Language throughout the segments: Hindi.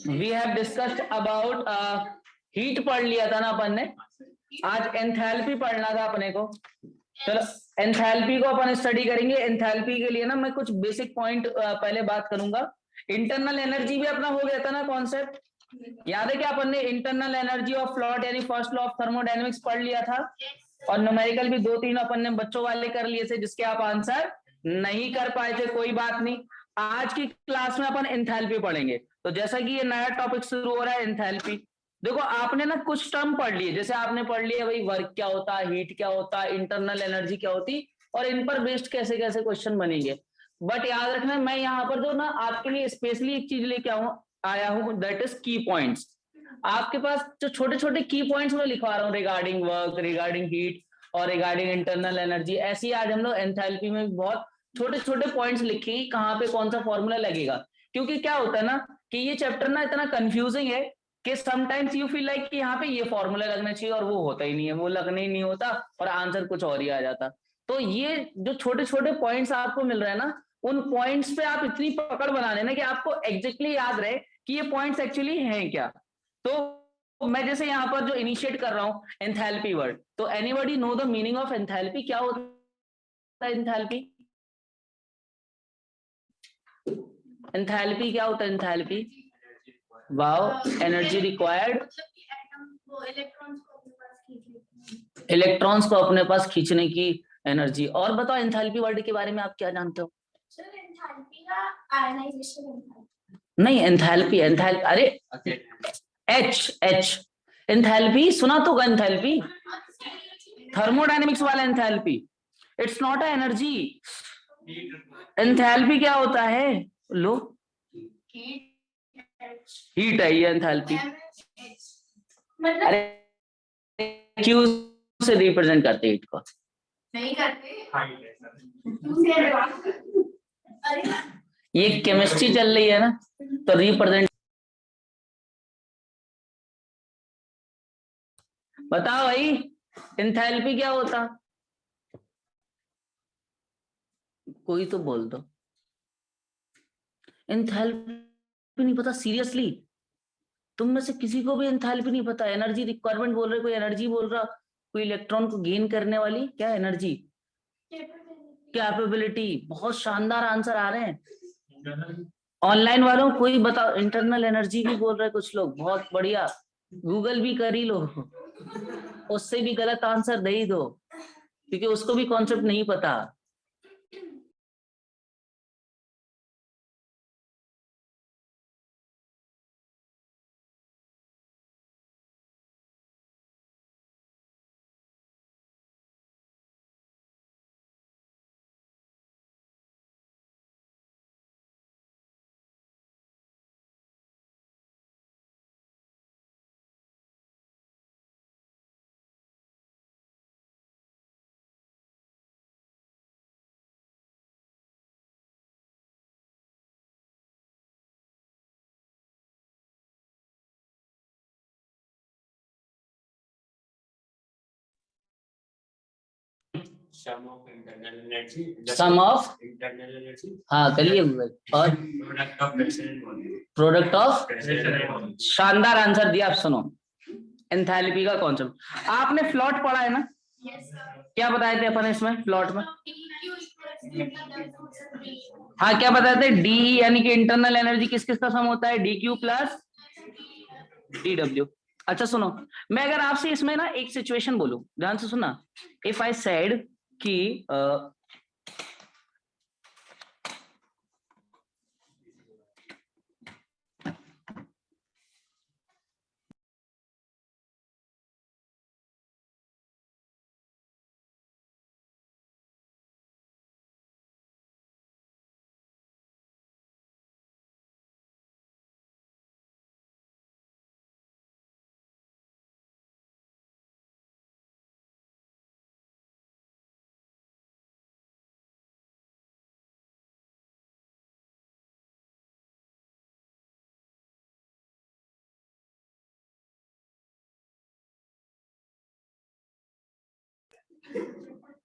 We have discussed about heat पढ़ लिया था ना अपन ने। आज एंथैल्पी पढ़ना था अपने को। चलो एंथैल्पी को अपन स्टडी करेंगे। एंथैल्पी के लिए ना मैं कुछ बेसिक पॉइंट पहले बात करूंगा। इंटरनल एनर्जी भी अपना हो गया था ना कॉन्सेप्ट, याद है क्या? अपन ने इंटरनल एनर्जी ऑफ फ्लूइड यानी फर्स्ट लॉ ऑफ थर्मोडायनेमिक्स पढ़ लिया था। और न्यूमेरिकल भी 2-3 अपन ने बच्चों वाले कर लिए थे जिसके आप आंसर नहीं कर पाए थे, कोई बात नहीं। आज की क्लास में अपन एंथैल्पी पढ़ेंगे। तो जैसा कि ये नया टॉपिक शुरू हो रहा है एंथैल्पी, देखो आपने ना कुछ टर्म पढ़ लिए, जैसे आपने पढ़ लिया भाई वर्क क्या होता है, हीट क्या होता है, इंटरनल एनर्जी क्या होती, और इन पर बेस्ड कैसे कैसे क्वेश्चन बनेंगे। बट याद रखना मैं यहाँ पर जो ना आपके लिए स्पेशली एक चीज लेके आया हूँ, दैट इज की पॉइंट्स। आपके पास जो छोटे छोटे की पॉइंट्स मैं लिखवा रहा हूँ रिगार्डिंग वर्क, रिगार्डिंग हीट और रिगार्डिंग इंटरनल एनर्जी। ऐसे ही आज हम लोग एंथैल्पी में बहुत छोटे छोटे पॉइंट्स लिखेंगे कहाँ पे कौन सा फॉर्मूला लगेगा। क्योंकि क्या होता है ना कि ये चैप्टर ना इतना कंफ्यूजिंग है कि समटाइम्स यू फील लाइक कि यहाँ पे ये फॉर्मूला लगना चाहिए और वो होता ही नहीं है, वो लगने ही नहीं होता और आंसर कुछ और ही आ जाता। तो ये जो छोटे छोटे पॉइंट्स आपको मिल रहे हैं ना, उन पॉइंट्स पे आप इतनी पकड़ बना लेना कि आपको एग्जैक्टली याद रहे कि ये पॉइंट्स एक्चुअली हैं क्या। तो मैं जैसे यहाँ पर जो इनिशिएट कर रहा हूँ एंथैल्पी वर्ड, तो anybody know the meaning of enthalpy? क्या होता है एंथैल्पी? एंथैल्पी क्या होता है? Enthalpy wow, energy required electrons को अपने पास खींचने की एनर्जी। और बताओ एंथैल्पी वर्ड के बारे में आप क्या जानते हो? सर एंथैल्पी का आयनाइजेशन। नहीं, एंथैल्पी अरे एच एच एंथैल्पी सुना तो एंथैल्पी थर्मोडायनेमिक्स वाला enthalpy, it's not a energy. Enthalpy क्या होता है? लो हीट है ये एंथैल्पी। अरे क्यू से रिप्रेजेंट करते हीट को? नहीं करते। ये केमिस्ट्री चल रही है ना, तो रिप्रेजेंट। बताओ भाई एंथैल्पी क्या होता? कोई तो बोल दो। एंथैल्पी नहीं पता सीरियसली? तुम में से किसी को भी एंथैल्पी नहीं पता? एनर्जी रिक्वायरमेंट बोल रहे, कोई एनर्जी बोल रहा, कोई इलेक्ट्रॉन को गेन करने वाली क्या एनर्जी? कैपेबिलिटी। बहुत शानदार आंसर आ रहे हैं ऑनलाइन वालों। कोई बताओ, इंटरनल एनर्जी भी बोल रहे कुछ लोग, बहुत बढ़िया। गूगल भी कर ही लो, उससे भी गलत आंसर दे ही दो क्योंकि उसको भी कॉन्सेप्ट नहीं पता। Sum of internal energy, sum of internal energy, हाँ करिए गूगल। और product of pressure and volume, product of pressure and volume. शानदार आंसर दिया। आप सुनो एंथैल्पी का कॉन्सेप्ट आपने फ्लॉट पढ़ा है ना? क्या बताए थे अपन इसमें फ्लॉट में? हाँ क्या बताए थे? डी यानी कि इंटरनल एनर्जी किस किस का सम होता है? D Q plus D W. अच्छा सुनो, मैं अगर आपसे इसमें ना एक सिचुएशन बोलूं, ध्यान से सुनना। इफ आई सेड कि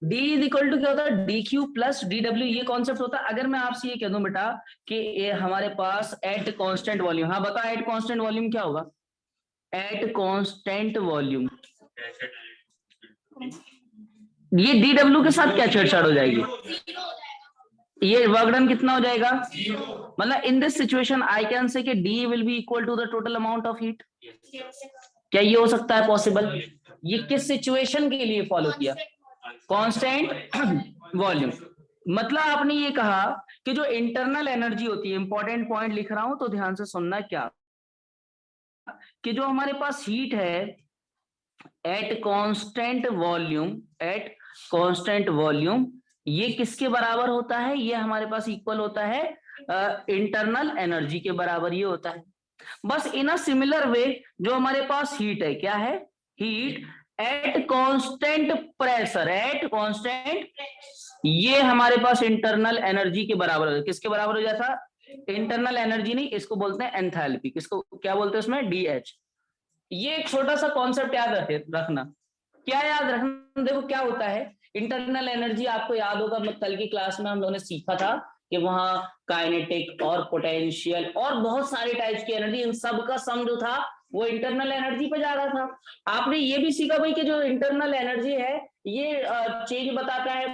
D इज इक्वल टू क्या होता है, D Q plus D W, ये कॉन्सेप्ट होता है। अगर मैं आपसे ये कह दूं बेटा कि ये हमारे पास एट कांस्टेंट वॉल्यूम, हाँ बताओ एट कांस्टेंट वॉल्यूम क्या होगा, एट कांस्टेंट वॉल्यूम, ये डी डब्ल्यू के साथ क्या छेड़छाड़ हो जाएगी, ये वर्क डन कितना हो जाएगा, मतलब in this situation I can say कि D will be equal to the total amount of heat. क्या ये हो सकता है पॉसिबल? ये किस सिचुएशन के लिए फॉलो किया, कांस्टेंट वॉल्यूम। मतलब आपने ये कहा कि जो इंटरनल एनर्जी होती है, इंपॉर्टेंट पॉइंट लिख रहा हूं तो ध्यान से सुनना, क्या कि जो हमारे पास हीट है at constant volume, at constant volume, ये किसके बराबर होता है, ये हमारे पास इक्वल होता है इंटरनल एनर्जी के बराबर ये होता है। बस इन अ सिमिलर वे जो हमारे पास हीट है, क्या है, heat at constant pressure, at constant, ये हमारे पास इंटरनल एनर्जी के बराबर है। किसके बराबर हो जाता, इंटरनल एनर्जी नहीं, इसको बोलते हैं एंथैल्पी। किसको क्या बोलते हैं उसमें, डीएच। ये एक छोटा सा कॉन्सेप्ट याद रखना। क्या याद रखना, देखो क्या होता है इंटरनल एनर्जी, आपको याद होगा कल की क्लास में हम लोगों ने सीखा था कि वहां काइनेटिक और पोटेंशियल और बहुत सारे टाइप्स की एनर्जी, इन सब का सम जो था वो इंटरनल एनर्जी पे जा रहा था। आपने ये भी सीखा भाई कि जो इंटरनल एनर्जी है ये चेंज बताता है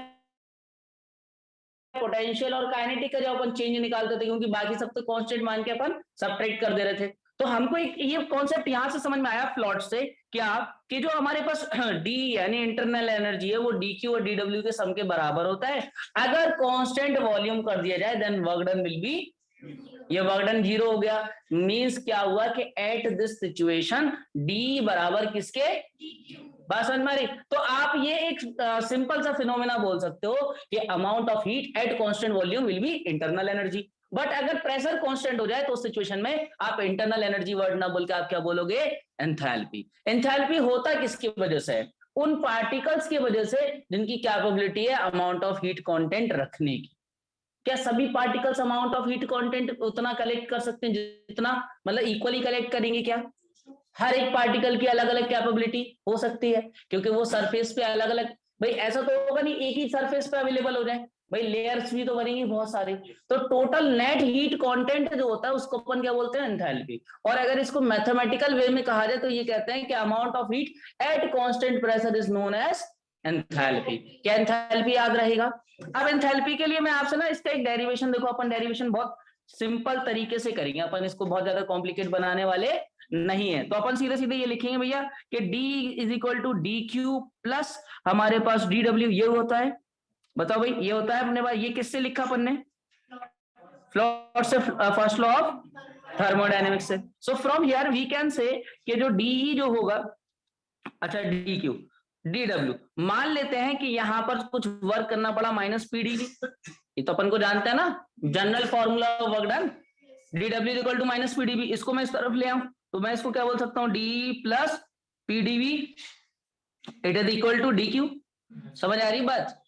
पोटेंशियल और काइनेटिक का, जो अपन चेंज निकालते थे क्योंकि बाकी सब तो कांस्टेंट मान के अपन सब्ट्रैक्ट कर दे रहे थे। तो हमको एक ये कॉन्सेप्ट यहां से समझ में आया फ्लॉट से, क्या कि जो हमारे पास डी यानी इंटरनल एनर्जी है वो डी क्यू और डी डब्ल्यू के सम के बराबर होता है। अगर कांस्टेंट वॉल्यूम कर दिया जाए then work done will be, ये वर्क डन 0 हो गया। मींस क्या हुआ कि एट दिस सिचुएशन डी बराबर किसके, बात समझ में आ रही? तो आप ये एक सिंपल सा फिनोमेना बोल सकते हो कि amount of heat at constant volume will be internal energy. But अगर प्रेशर कांस्टेंट हो जाए तो उस सिचुएशन में आप इंटरनल एनर्जी वर्ड ना बोल के आप क्या बोलोगे, एंथैल्पी। एंथैल्पी होता किसकी वजह से है, उन पार्टिकल्स की वजह से जिनकी कैपेबिलिटी है अमाउंट ऑफ हीट कंटेंट रखने की। क्या सभी particles amount of heat content उतना कलेक्ट कर सकते हैं जितना, मतलब इक्वली कलेक्ट करेंगे क्या? हर एक पार्टिकल की अलग अलग कैपेबिलिटी हो सकती है क्योंकि वो सरफेस पे अलग अलग, भाई ऐसा तो होगा नहीं एक ही सरफेस पे अवेलेबल हो जाए, भाई लेयर्स भी तो बनेंगी बहुत सारे। तो टोटल नेट हीट कंटेंट जो होता है उसको अपन क्या बोलते हैं, एंथैल्पी। और अगर इसको मैथमेटिकल वे में कहा जाए तो ये कहते हैं कि amount of heat at constant pressure is known as enthalpy. क्या एंथैल्पी याद रहेगा? अब एंथैल्पी के लिए मैं आपसे ना इसका एक डेरिवेशन, देखो अपन डेरिवेशन बहुत सिंपल तरीके से करेंगे, अपन इसको बहुत ज्यादा कॉम्प्लिकेट बनाने वाले नहीं है। तो अपन सीधे सीधे ये लिखेंगे भैया कि D is equal to D Q plus हमारे पास डी डब्ल्यू, ये होता है, बताओ भाई ये होता है अपने पास, ये किससे लिखा अपन ने, फ्लॉट से, फर्स्ट लॉ ऑफ थर्मोडायनेमिक्स से। So from here we can say कि जो DE जो होगा, अच्छा डी क्यू डी डब्ल्यू, मान लेते हैं कि यहां पर कुछ वर्क करना पड़ा माइनस पीडीवी, ये तो अपन को जानते हैं ना general formula of work done, D W equal to minus PDV. इसको मैं इस तरफ ले आऊं तो मैं इसको क्या बोल सकता हूं, D plus PDV it is equal to D Q. समझ आ रही बात?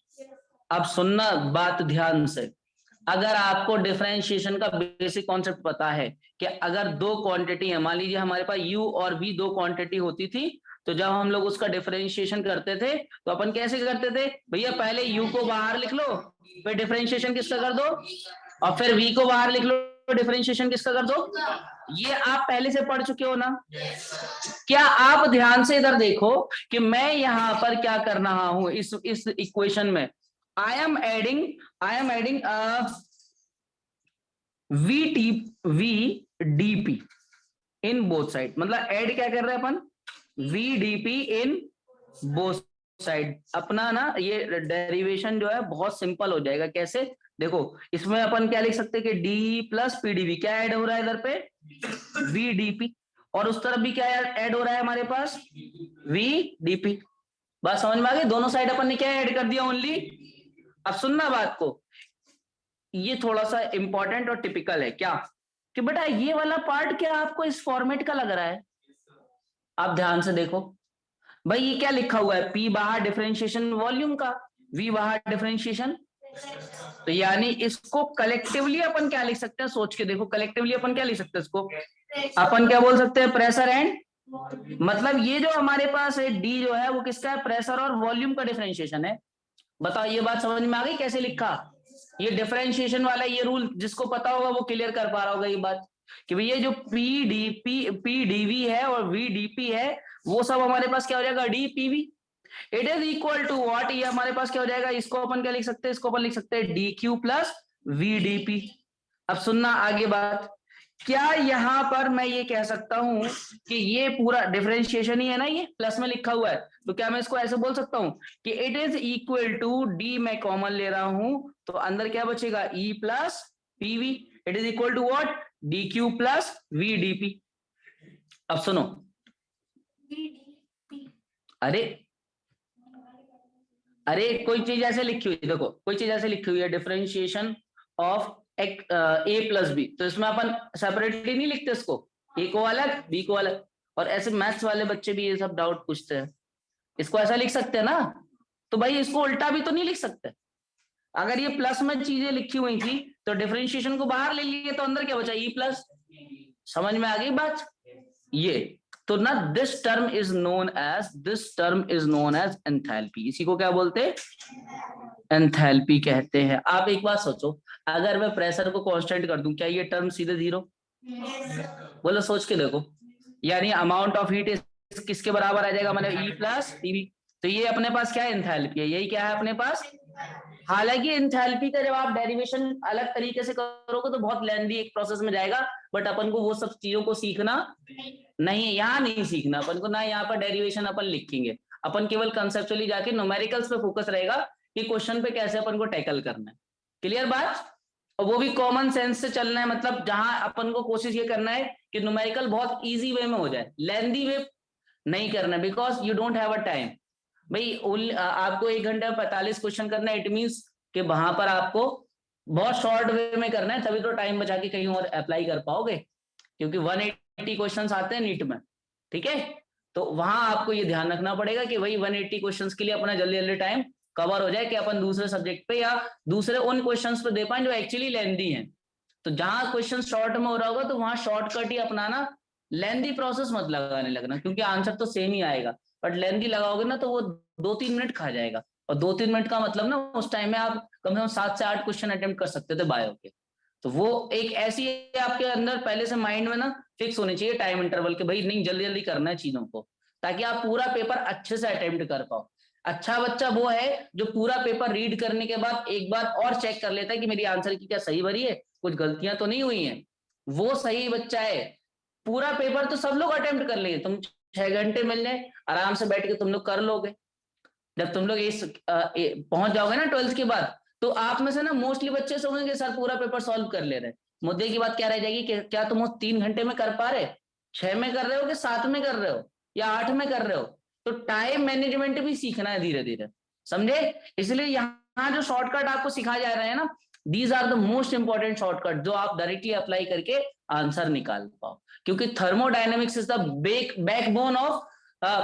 अब सुनना बात ध्यान से, अगर आपको डिफरेंशिएशन का बेसिक कॉन्सेप्ट पता है कि अगर दो क्वांटिटी है, मान लीजिए हमारे पास u और v दो क्वांटिटी होती थी, तो जब हम लोग उसका डिफरेंशिएशन करते थे तो अपन कैसे करते थे, भैया पहले u को बाहर लिख लो, फिर डिफरेंशिएशन किसका कर दो, और फिर v को बाहर लिख लो, डिफरेंशिएशन किसका कर दो। ये आप पहले से पढ़ चुके हो ना? क्या आप ध्यान से इधर देखो कि मैं यहां पर क्या कर रहा हूं, इस इक्वेशन में I am adding V D P in both side, मतलब ऐड क्या कर रहे हैं अपन, V D P in both side. अपना ना ये डेरिवेशन जो है बहुत सिंपल हो जाएगा। कैसे, देखो इसमें अपन क्या लिख सकते हैं कि डी प्लस पीडीवी, क्या ऐड हो रहा है इधर पे, वी डी पी, और उस तरफ भी क्या ऐड हो रहा है हमारे पास, वी डी पी। बात समझ में आ गई? दोनों साइड अपन ने क्या ऐड कर दिया, ओनली। अब सुनना बात को, ये थोड़ा सा इंपॉर्टेंट और टिपिकल है क्या, कि बेटा ये वाला पार्ट क्या आपको इस फॉर्मेट का लग रहा है, आप ध्यान से देखो भाई ये क्या लिखा हुआ है, P बाहर डिफरेंशिएशन वॉल्यूम का, V बाहर डिफरेंशिएशन, तो यानी इसको कलेक्टिवली अपन क्या लिख सकते हैं, सोच के देखो कलेक्टिवली अपन क्या लिख सकते हैं इसको, अपन क्या बोल सकते हैं, प्रेशर एंड, मतलब ये जो हमारे पास है D जो है वो किसका है, प्रेशर और वॉल्यूम का डिफरेंशिएशन है। बताओ ये बात समझ में आ गई कैसे लिखा? ये डिफरेंशिएशन वाला ये रूल जिसको पता होगा वो क्लियर कर पा रहा होगा ये बात कि भैया जो पीडीवी है और वीडीपी है वो सब हमारे पास क्या हो जाएगा, DPV. It is equal to what, ये हमारे पास क्या हो जाएगा, इसको अपन क्या लिख सकते हैं, इसको अपन लिख सकते हैं डी क्यू प्लस वीडीपी। अब सुनना आगे बात, क्या यहां पर मैं ये कह सकता हूं कि ये पूरा डिफरेंशिएशन ही है ना, ये प्लस में लिखा हुआ है, तो क्या मैं इसको ऐसे बोल सकता हूं कि it is equal to D, मैं कॉमन ले रहा हूं तो अंदर क्या बचेगा, E plus PV. It is equal to what, D Q plus VDP. अब सुनो, अरे अरे कोई चीज ऐसे लिखी हुई, देखो कोई चीज ऐसे लिखी हुई है, differentiation of A plus B, तो इसमें अपन सेपरेटली नहीं लिखते इसको, ए को अलग बी को अलग। और ऐसे मैथ्स वाले बच्चे भी ये सब डाउट पूछते हैं, इसको ऐसा लिख सकते हैं ना, तो भाई इसको उल्टा भी तो नहीं लिख सकते। अगर ये प्लस में चीजें लिखी हुई थी तो डिफरेंशिएशन को बाहर ले लिए तो अंदर क्या बचा, ई प्लस। समझ में आ गई बात? ये तो ना this term is known as enthalpy. इसी को क्या बोलते हैं, एंथैल्पी कहते हैं। आप एक बात सोचो, अगर मैं प्रेशर को कांस्टेंट कर दूं क्या ये टर्म सीधे जीरो? बोलो सोच के देखो, यानी अमाउंट ऑफ हीट किसके बराबर आ जाएगा, मतलब ई प्लस टीवी। तो ये अपने पास क्या है, एंथैल्पी है, यही क्या है अपने पास। हालांकि एंथैल्पी का जब आप डेरिवेशन अलग तरीके से करोगे तो बहुत लेंथी एक प्रोसेस में जाएगा, बट अपन को वो सब चीजों को सीखना नहीं है, यहाँ नहीं सीखना अपन को ना, यहाँ पर डेरिवेशन अपन लिखेंगे, अपन केवल कंसेप्चुअली जाके न्यूमेरिकल्स पे फोकस रहेगा कि क्वेश्चन पे कैसे अपन को टैकल करना है। क्लियर बात? और वो भी कॉमन सेंस से चलना है, मतलब जहां अपन को कोशिश ये करना है कि न्यूमेरिकल बहुत इजी वे में हो जाए, लेंथी वे नहीं करना, because you don't have a time. भाई आपको 1 घंटे में 45 क्वेश्चन करना है, इट मींस कि वहां पर आपको बहुत शॉर्ट वे में करना है, तभी तो टाइम बचा के कहीं और अप्लाई कर पाओगे, क्योंकि 180 क्वेश्चंस आते हैं नीट में, ठीक है। तो वहां आपको ये ध्यान रखना पड़ेगा कि भाई 180 क्वेश्चंस के लिए अपना जल्दी जल्दी टाइम कवर हो जाए कि अपन दूसरे सब्जेक्ट पे या दूसरे उन क्वेश्चंस पे दे पाए जो एक्चुअली लेंथी हैं। तो जहां क्वेश्चन शॉर्ट में हो रहा होगा तो वहां शॉर्टकट ही अपनाना, लेंथी प्रोसेस मत लगाने लगना, क्योंकि आंसर तो सेम ही आएगा, बट लेंथी लगाओगे ना तो वो 2-3 मिनट खा जाएगा, और 2-3 मिनट का मतलब ना उस टाइम में आप कम से कम 7 से 8 क्वेश्चन अटेम्प्ट कर सकते थे बायो के। तो वो एक ऐसी आपके अंदर पहले से माइंड में ना फिक्स होनी चाहिए टाइम इंटरवल के, भाई नहीं जल्दी जल्दी करना है चीजों को, ताकि आप पूरा पेपर अच्छे से अटेम्प्ट कर पाओ। अच्छा बच्चा वो है जो पूरा पेपर रीड करने के बाद एक बार और चेक कर लेता है कि मेरी आंसर की क्या सही भरी है, कुछ गलतियां तो नहीं हुई हैं, वो सही बच्चा है। पूरा पेपर तो सब लोग अटेम्प्ट कर लेंगे, तुम 6 घंटे मिल जाए आराम से बैठ के तुम लोग कर लोगे। जब तुम लोग पहुंच जाओगे ना 12th के बाद, तो आप में से ना मोस्टली बच्चे सोचेंगे सर पूरा पेपर सॉल्व कर ले रहे। मुद्दे की बात क्या रह जाएगी कि क्या तुम 3 घंटे में कर पा रहे, 6 में कर रहे हो कि 7 में कर रहे हो या 8 में कर रहे हो। तो टाइम मैनेजमेंट भी सीखना है धीरे धीरे, समझे। इसलिए यहाँ जो शॉर्टकट आपको सिखाए जा रहे हैं ना, these are the most important shortcut जो आप डायरेक्टली अप्लाई करके आंसर निकाल पाओ, क्योंकि thermodynamics is the backbone of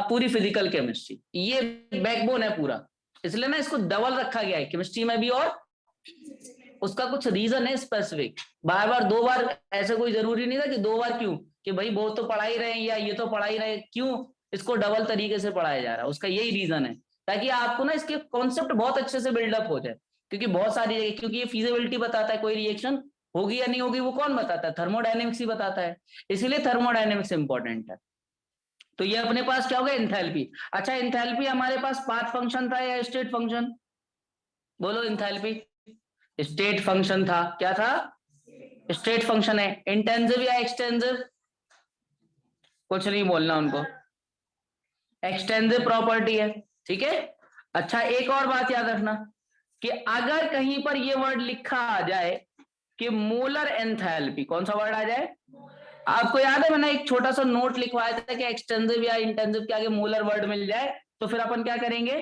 पूरी फिजिकल केमिस्ट्री, ये बैकबोन है पूरा। इसलिए ना इसको डबल रखा गया है केमिस्ट्री में भी, और उसका कुछ रीजन है स्पेसिफिक। बार बार 2 बार ऐसे कोई जरूरी नहीं था कि 2 बार क्यों, कि भाई वो तो पढ़ा ही रहे या ये तो पढ़ा ही रहे, क्यों इसको डबल तरीके से पढ़ाया जा रहा है, उसका यही रीजन है, ताकि आपको ना इसके कॉन्सेप्ट बहुत अच्छे से बिल्डअप हो जाए। क्योंकि बहुत सारी जगह, क्योंकि ये फिजिबिलिटी बताता है, कोई रिएक्शन होगी या नहीं होगी वो कौन बताता है, थर्मोडायनेमिक्स ही बताता है, इसीलिए थर्मोडायनेमिक्स इंपॉर्टेंट है। तो ये अपने पास क्या हो गया, एंथैल्पी। अच्छा एंथैल्पी हमारे पास पाथ फंक्शन था या स्टेट फंक्शन, बोलो। एंथैल्पी स्टेट फंक्शन था, क्या था, स्टेट फंक्शन है। इंटेंसिव या एक्सटेंसिव, कुछ नहीं बोलना उनको, एक्सटेंसिव प्रॉपर्टी है, ठीक है। अच्छा एक और बात याद रखना कि अगर कहीं पर ये वर्ड लिखा आ जाए कि मोलर एंथैल्पी, कौन सा वर्ड आ जाए, आपको याद है मैंने एक छोटा सा नोट लिखवाया था कि एक्सटेंसिव या इंटेंसिव के आगे मोलर वर्ड मिल जाए तो फिर अपन क्या करेंगे,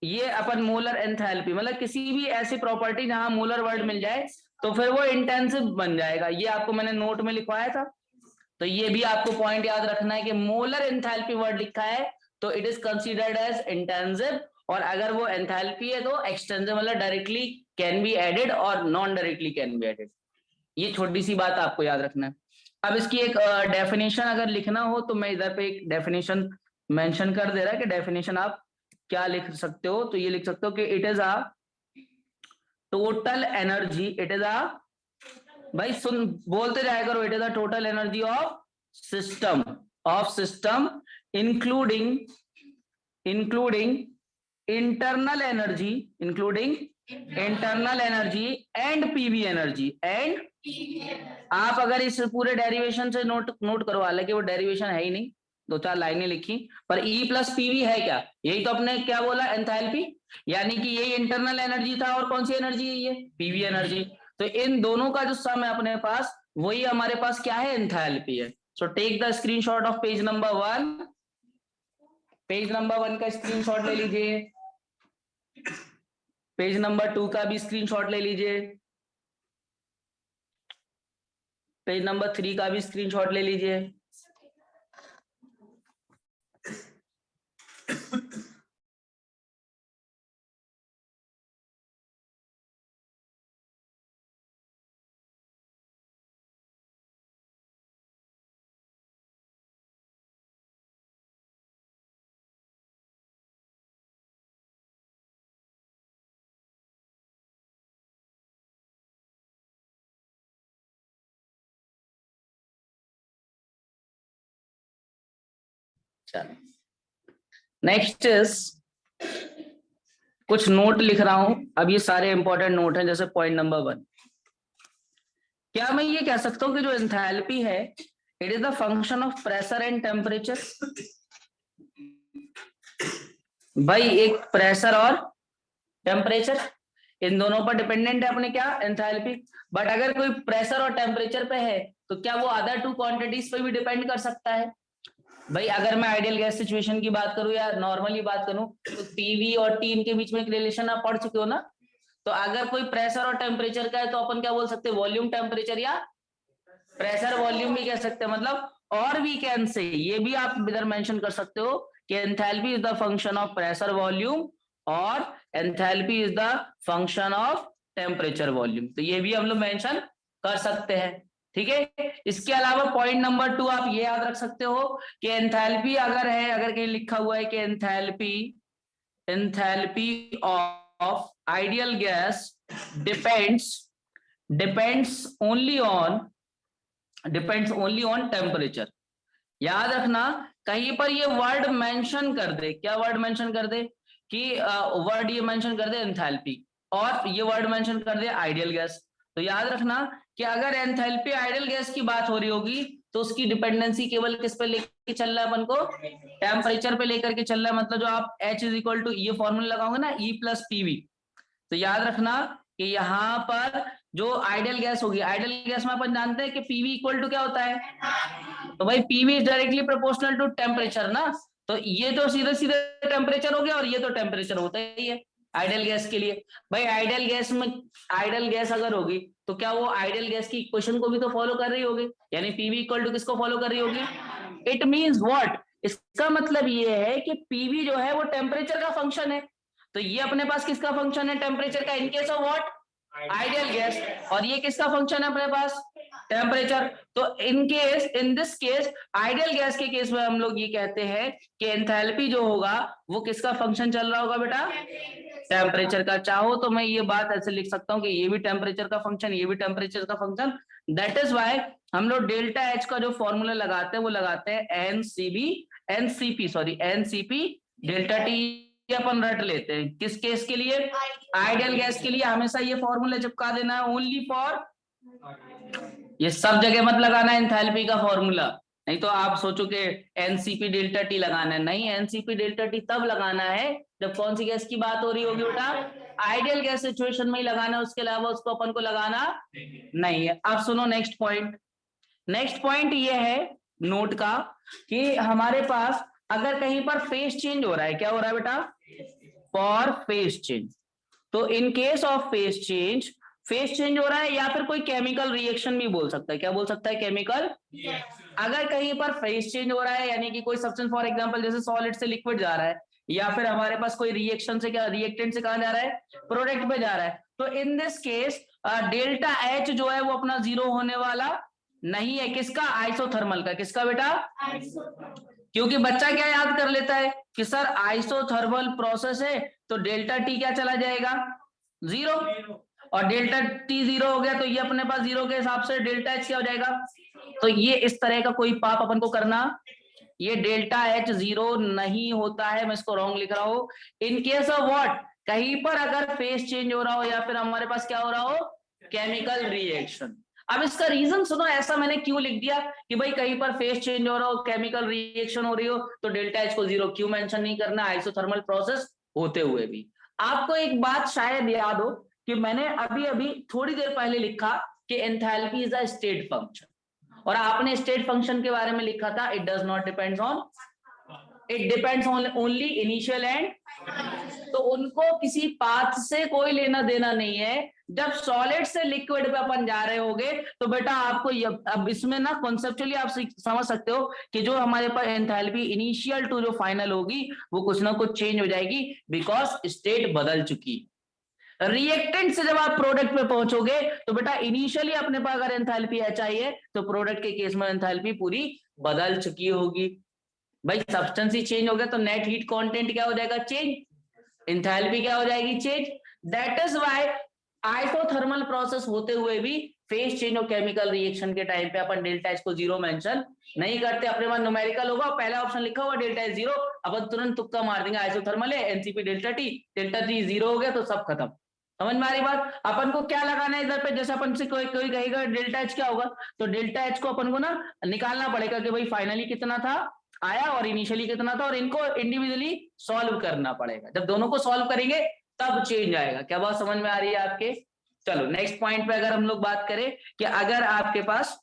ये अपन मोलर एंथैल्पी, मतलब किसी भी ऐसी प्रॉपर्टी जहां मोलर वर्ड मिल जाए तो फिर वो इंटेंसिव बन जाएगा, ये आपको मैंने नोट में लिखवाया था। तो ये भी आपको पॉइंट याद रखना है कि मोलर एंथैल्पी वर्ड लिखा है तो it is considered as intensive, और अगर वो एंथैल्पी है तो एक्सटेंसिव, मतलब डायरेक्टली कैन बी एडेड और non directly can be added. ये छोटी सी बात आपको याद रखना है। अब इसकी एक डेफिनेशन अगर लिखना हो तो मैं इधर पे एक डेफिनेशन मेंशन कर दे रहा है कि डेफिनेशन आप क्या लिख सकते हो, तो ये लिख सकते हो कि it is a total energy, it is a, भाई सुन बोलते जाया करो, it is a total energy of system including internal energy and PV energy and, आप अगर इस पूरे डेरिवेशन से नोट करो, हालांकि वो डेरिवेशन है ही नहीं, 2-4 लाइनें लिखी, पर E प्लस पीवी है क्या, यही तो अपने क्या बोला, एंथैल्पी, यानी कि यही इंटरनल एनर्जी था, और कौन सी एनर्जी है ये, पीवी एनर्जी। तो इन दोनों का जो सम है अपने पास, वही हमारे पास क्या है, एंथैल्पी है। So take the screenshot of page number 1, page number 1 का स्क्रीनशॉट ले लीजिए, पेज नंबर 2 का भी स्क्रीनशॉट ले लीजिए, पेज नंबर 3 का भी स्क्रीनशॉट ले लीजिए। नेक्स्ट इज, कुछ नोट लिख रहा हूं, अब ये सारे इंपॉर्टेंट नोट हैं। जैसे पॉइंट नंबर 1, क्या मैं ये कह सकता हूं कि जो एंथैल्पी है, it is the function of pressure and temperature. भाई एक प्रेशर और टेम्परेचर, इन दोनों पर डिपेंडेंट है अपने क्या, एंथैल्पी। बट अगर कोई प्रेशर और टेम्परेचर पे है, तो क्या वो अदर 2 क्वांटिटीज पे भी डिपेंड कर सकता है। भाई अगर मैं आइडियल गैस सिचुएशन की बात करूं या नॉर्मली बात करूं, तो पीवी और टी इनके बीच में एक रिलेशन आप पढ़ चुके हो ना। तो अगर कोई प्रेशर और टेम्परेचर का है, तो अपन क्या बोल सकते हैं, वॉल्यूम टेम्परेचर या प्रेशर वॉल्यूम भी कह सकते हैं, मतलब। और वी कैन से, ये भी आप इधर मेंशन कर सकते हो कि enthalpy is the function of pressure volume और enthalpy is the function of temperature volume. तो ये भी हम लोग मेंशन कर सकते हैं, ठीक है। इसके अलावा पॉइंट नंबर 2 आप ये याद रख सकते हो कि एंथैल्पी अगर है, अगर कहीं लिखा हुआ है कि enthalpy of ideal gas depends only on temperature. याद रखना, कहीं पर ये वर्ड मेंशन कर दे, क्या वर्ड मेंशन कर दे, कि वर्ड ये मेंशन कर दे एंथैल्पी, और ये वर्ड मेंशन कर दे आइडियल गैस। तो याद रखना कि अगर एंथैल्पी आइडियल गैस की बात हो रही होगी, तो उसकी डिपेंडेंसी केवल किस पे लेके चल रहा है अपन को, टेम्परेचर पे लेकर के चल रहा है। मतलब जो आप H इज इक्वल टू, ये फॉर्मूला लगाओगे ना, E प्लस पीवी, तो याद रखना कि यहाँ पर जो आइडियल गैस होगी, आइडियल गैस में अपन जानते हैं कि पीवी इक्वल टू क्या होता है, तो भाई PV is directly proportional to temperature ना। तो ये तो सीधे सीधे टेम्परेचर हो गया, और ये तो टेम्परेचर होता ही है आइडियल गैस के लिए। भाई आइडियल गैस अगर होगी, तो क्या वो आइडियल गैस की इक्वेशन को भी तो फॉलो कर रही होगी, यानी पीवी इक्वल टू किसको फॉलो कर रही होगी, इट मींस व्हाट, इसका मतलब ये है कि पीवी जो है वो टेम्परेचर का फंक्शन है। तो ये अपने पास किसका फंक्शन है, टेम्परेचर का, in case of what, ideal gas. और ये किसका फंक्शन है अपने पास, टेम्परेचर। तो in this case ideal gas के केस में हम लोग ये कहते हैं कि एंथैल्पी जो होगा वो किसका फंक्शन चल रहा होगा बेटा, टेम्परेचर का। चाहो तो मैं ये बात ऐसे लिख सकता हूँ कि ये भी टेम्परेचर का फंक्शन, ये भी टेम्परेचर का फंक्शन। दैट इज वाई हम लोग डेल्टा एच का जो फॉर्मूला लगाते हैं, वो लगाते हैं एनसीपी डेल्टा टी, अपन रट लेते हैं। किस केस के लिए, आइडियल गैस के लिए हमेशा ये फॉर्मूला चिपका देना है, ओनली फॉर, ये सब जगह मत लगाना है एंथैल्पी का फॉर्मूला, नहीं तो आप सोचो कि एनसीपी डेल्टा टी लगाना है। नहीं, एनसीपी डेल्टा टी तब लगाना है जब कौन सी गैस की बात हो रही होगी बेटा, आइडियल गैस सिचुएशन में ही लगाना है, उसके अलावा उसको अपन को लगाना नहीं है। अब सुनो नेक्स्ट पॉइंट ये है नोट का, कि हमारे पास अगर कहीं पर फेज चेंज हो रहा है, क्या हो रहा है बेटा, फॉर फेज चेंज, तो in case of phase change हो रहा है, या फिर कोई केमिकल रिएक्शन भी बोल सकता है, क्या बोल सकता है, केमिकल। अगर कहीं पर फेज चेंज हो रहा है, यानी कि कोई सब्सटेंस, फॉर एग्जांपल जैसे सॉलिड से लिक्विड जा रहा है, या फिर हमारे पास कोई रिएक्शन से, क्या रिएक्टेंट से कहां जा रहा है, प्रोडक्ट पे जा रहा है, तो in this case delta H जो है वो अपना 0 होने वाला नहीं है। किसका, आइसोथर्मल का। किसका बेटा, क्योंकि बच्चा क्या याद कर लेता है कि सर आइसोथर्मल प्रोसेस है तो डेल्टा टी क्या चला जाएगा 0, और डेल्टा टी 0 हो गया तो ये अपने पास 0 के हिसाब से डेल्टा एच क्या हो जाएगा। तो ये इस तरह का कोई पाप अपन को करना, ये डेल्टा एच 0 नहीं होता है, मैं इसको रॉन्ग लिख रहा हूं। इन केस ऑफ व्हाट, कहीं पर अगर फेस चेंज हो रहा हो या फिर हमारे पास क्या हो रहा हो केमिकल रिएक्शन। अब इसका रीजन सुनो, ऐसा मैंने क्यों लिख दिया कि भाई कहीं पर फेस चेंज हो रहा हो, केमिकल रिएक्शन हो रही हो, तो डेल्टा एच को 0 क्यों मेंशन नहीं करना आइसोथर्मल प्रोसेस होते हुए भी। आपको एक बात शायद याद हो कि मैंने अभी अभी थोड़ी देर पहले लिखा कि enthalpy is a state function, और आपने स्टेट फंक्शन के बारे में लिखा था it does not depends on, it depends on only initial and, तो उनको किसी पाथ से कोई लेना देना नहीं है। जब सॉलिड से लिक्विड पे अपन जा रहे होंगे तो बेटा आपको अब इसमें ना कॉन्सेप्चुअली आप समझ सकते हो कि जो हमारे पास एंथैल्पी इनिशियल टू जो फाइनल होगी वो कुछ ना कुछ चेंज हो जाएगी, बिकॉज स्टेट बदल चुकी। रिएक्टेंट से जब आप प्रोडक्ट पे पहुंचोगे तो बेटा इनिशियली अपने पास अगर एंथैल्पी एच आई है तो प्रोडक्ट के केस में एंथैल्पी पूरी बदल चुकी होगी। भाई सब्सटेंस ही चेंज हो गया तो नेट हीट कंटेंट क्या हो जाएगा चेंज, एंथैल्पी क्या हो जाएगी change. That is why isothermal process होते हुए भी फेस चेंज और केमिकल रिएक्शन के टाइम पे अपन डेल्टा एच को 0 मेंशन नहीं करते। अपने पास न्यूमेरिकल होगा, पहला ऑप्शन लिखा हुआ डेल्टा एच 0, अपन तुरंत तुक्का मार देंगे आइसोथर्मल है एनसीपी डेल्टा टी 0 हो गया तो सब खत्म। समझ में आ रही बात। अपन को क्या लगाना है इधर पे, जैसे अपन से कोई कहेगा डेल्टा एच क्या होगा, तो डेल्टा एच को अपन को ना निकालना पड़ेगा कि भाई फाइनली कितना था आया और इनिशियली कितना था, और इनको इंडिविजुअली सॉल्व करना पड़ेगा। जब दोनों को सॉल्व करेंगे तब चेंज आएगा। क्या बात समझ में आ रही है आपके। चलो नेक्स्ट पॉइंट पे अगर हम लोग बात करें कि अगर आपके पास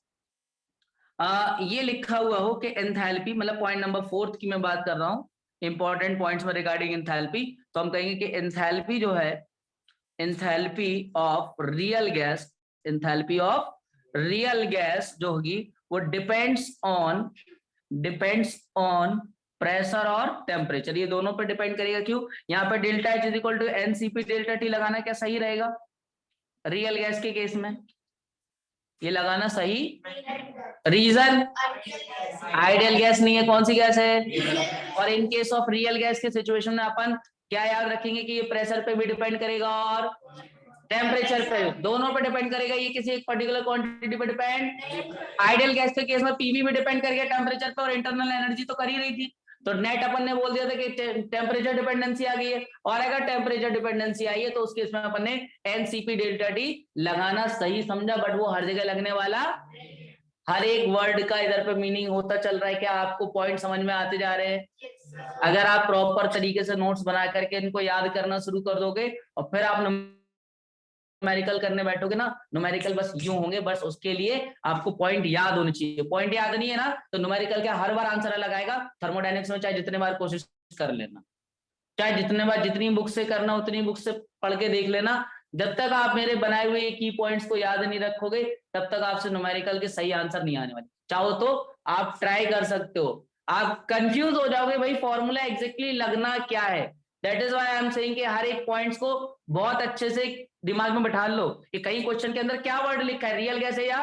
ये लिखा हुआ हो कि एंथैल्पी, मतलब पॉइंट नंबर 4 की मैं बात कर रहा हूं इंपॉर्टेंट पॉइंट्स में रिगार्डिंग एंथैल्पी, तो हम कहेंगे कि एंथैल्पी जो है, enthalpy of real gas, enthalpy of real gas जो होगी वो डिपेंड्स ऑन प्रेशर और टेम्परेचर, ये दोनों पे डिपेंड करेगा। क्यों, यहाँ पे delta H is equal to NCP delta T लगाना क्या सही रहेगा रियल गैस के केस में, ये लगाना सही। रीजन, आइडियल गैस नहीं है, कौन सी गैस है। और in case of real gas के सिचुएशन में अपन क्या याद रखेंगे कि ये प्रेशर पे भी डिपेंड करेगा और टेम्परेचर पे, दोनों पे डिपेंड करेगा। ये किसी एक पर्टिकुलर क्वांटिटी पे डिपेंड, आइडियल गैस के केस में पीवी भी डिपेंड करेगा टेम्परेचर पे, और इंटरनल एनर्जी तो कर ही रही थी। तो नेट अपन ने बोल दिया था कि टेम्परेचर डिपेंडेंसी आ गई है, और अगर टेम्परेचर डिपेंडेंसी आई है तो उस केस में अपन ने एनसीपी डेल्टा टी लगाना सही समझा। बट वो हर जगह लगने वाला, हर एक वर्ड का इधर पे मीनिंग होता चल रहा है। क्या आपको पॉइंट समझ में आते जा रहे हैं। अगर आप प्रॉपर तरीके से नोट्स बना करके इनको याद करना शुरू कर दोगे और फिर आप न्यूमेरिकल करने बैठोगे ना, न्यूमेरिकल बस यूं होंगे, बस उसके लिए आपको पॉइंट याद होने चाहिए। पॉइंट याद नहीं है ना तो न्यूमेरिकल क्या हर बार आंसर अलग आएगा। थर्मोडायनेमिक्स में चाहे जितने बार कोशिश कर लेना, चाहे जितने बार जितनी बुक से करना उतनी बुक से पढ़ के देख लेना, जब तक आप मेरे बनाए हुए ये की पॉइंट्स को याद नहीं रखोगे तब तक आपसे न्यूमेरिकल के सही आंसर नहीं आने वाले। चाहो तो आप ट्राई कर सकते हो, आप कंफ्यूज हो जाओगे भाई फॉर्मूला एग्जैक्टली लगना क्या है। That is why I am saying कि हर एक पॉइंट्स को बहुत अच्छे से दिमाग में बैठा लो कि कई क्वेश्चन के अंदर क्या वर्ड लिखा है, रियल गैस है या,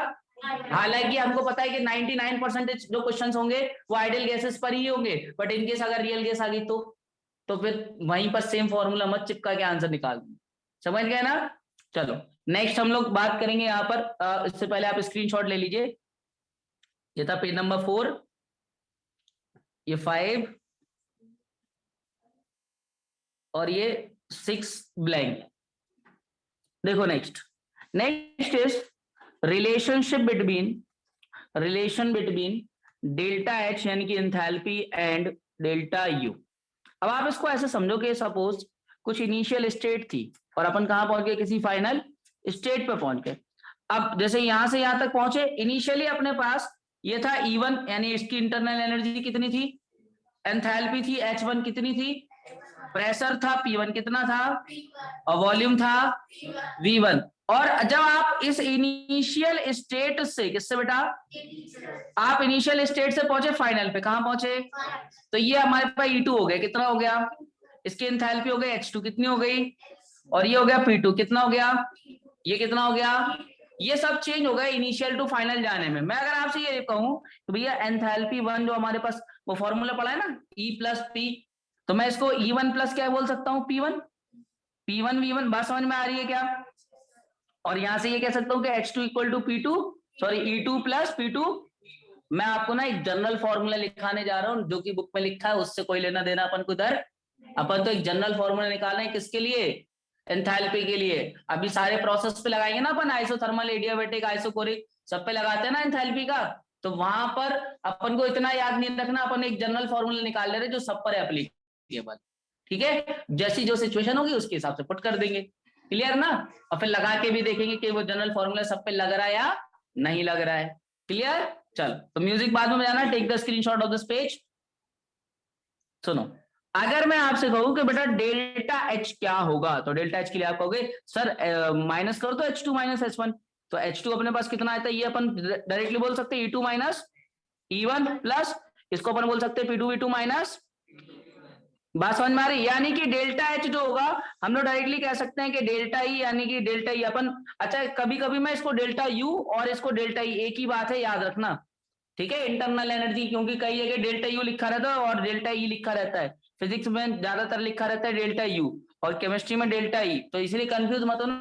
हालांकि हमको पता है कि 99% जो क्वेश्चंस होंगे वो आइडियल गैसेस पर ही होंगे, बट इनकेस अगर रियल गैस आ गई तो फिर वहीं पर सेम फॉर्मूला मत चिपका के आंसर निकाल दो। समझ गए ना। चलो नेक्स्ट हम लोग बात करेंगे यहाँ पर, इससे पहले आप स्क्रीनशॉट ले लीजिए। ये था पेज नंबर 4, ये 5 और ये 6 ब्लैंक। देखो next is relation between delta H यानी कि एंथैल्पी एंड डेल्टा यू। अब आप इसको ऐसे समझो कि सपोज कुछ इनिशियल स्टेट थी और अपन कहां पहुंच गए, किसी फाइनल स्टेट पे पहुंच गए। अब जैसे यहां से यहां तक पहुंचे, इनिशियली अपने पास ये था E1 यानी इसकी इंटरनल एनर्जी कितनी थी, एंथैल्पी थी H1 कितनी थी, प्रेशर था P1 कितना था, और वॉल्यूम था V1। और जब आप इस इनिशियल स्टेट से, किससे बेटा, आप इनिशियल स्टेट से पहुंचे फाइनल पे, कहां पहुंचे, तो ये हमारे पास E2 हो गया, कितना हो गया, इसकी एंथैल्पी हो गई H2 कितनी हो गई, और ये हो गया P2 कितना हो गया, ये कितना हो गया ये सब चेंज होगा इनिशियल टू फाइनल जाने में। मैं अगर आपसे ये कहूं तो भैया एंथैल्पी 1 जो हमारे पास वो फॉर्मूला पढ़ा है ना, E प्लस पी, तो मैं इसको E1 प्लस क्या बोल सकता हूँ, P1, P1 V1, बात समझ में आ रही है क्या? और यहां से ये कह सकता हूँ कि H2 equal to P2, sorry E2 plus P2। मैं आपको ना एक जनरल फॉर्मूला लिखाने जा रहा हूँ जो कि बुक में लिखा है, उससे कोई लेना देना अपन को इधर। अपन तो एक जनरल फॉर्मूला निकालना है किसके लिए, एंथैल्पी के लिए। अभी सारे प्रोसेस पे लगाएंगे ना अपन, आइसोथर्मल, एडियाबैटिक, आइसोकोरिक, सब पे लगाते हैं ना एंथैल्पी का, तो वहां पर अपन को इतना याद नहीं रखना, अपन एक जनरल फॉर्मूला निकाल ले रहे जो सब पर एप्लीकेबल। ठीक है, जैसी जो सिचुएशन होगी उसके हिसाब से पुट कर देंगे। क्लियर ना? और फिर लगा के भी देखेंगे कि वो जनरल फॉर्मूला सब पे लग रहा है या नहीं लग रहा है। क्लियर? चल, तो म्यूजिक बाद में बजाना, take the screenshot of this page. सुनो, अगर मैं आपसे कहूं कि बेटा डेल्टा H क्या होगा, तो डेल्टा H के लिए आप कहोगे सर माइनस करो तो H2 माइनस H1, तो H2 अपने पास कितना आता है, ये अपन डायरेक्टली बोल सकते हैं E2 माइनस E1 प्लस इसको अपन बोल सकते हैं P2 V2 माइनस। बात समझ में आ रही? यानी कि डेल्टा H जो होगा हम लोग डायरेक्टली कह सकते हैं कि डेल्टा E, यानी कि डेल्टा E अपन, अच्छा कभी कभी मैं इसको डेल्टा U और इसको डेल्टा E एक ही बात है, याद रखना। ठीक है, इंटरनल एनर्जी, क्योंकि कई जगह डेल्टा U लिखा रहता है और डेल्टा E लिखा रहता है, फिजिक्स में ज्यादातर लिखा रहता है डेल्टा U और केमिस्ट्री में डेल्टा E, तो इसलिए कंफ्यूज मत होना।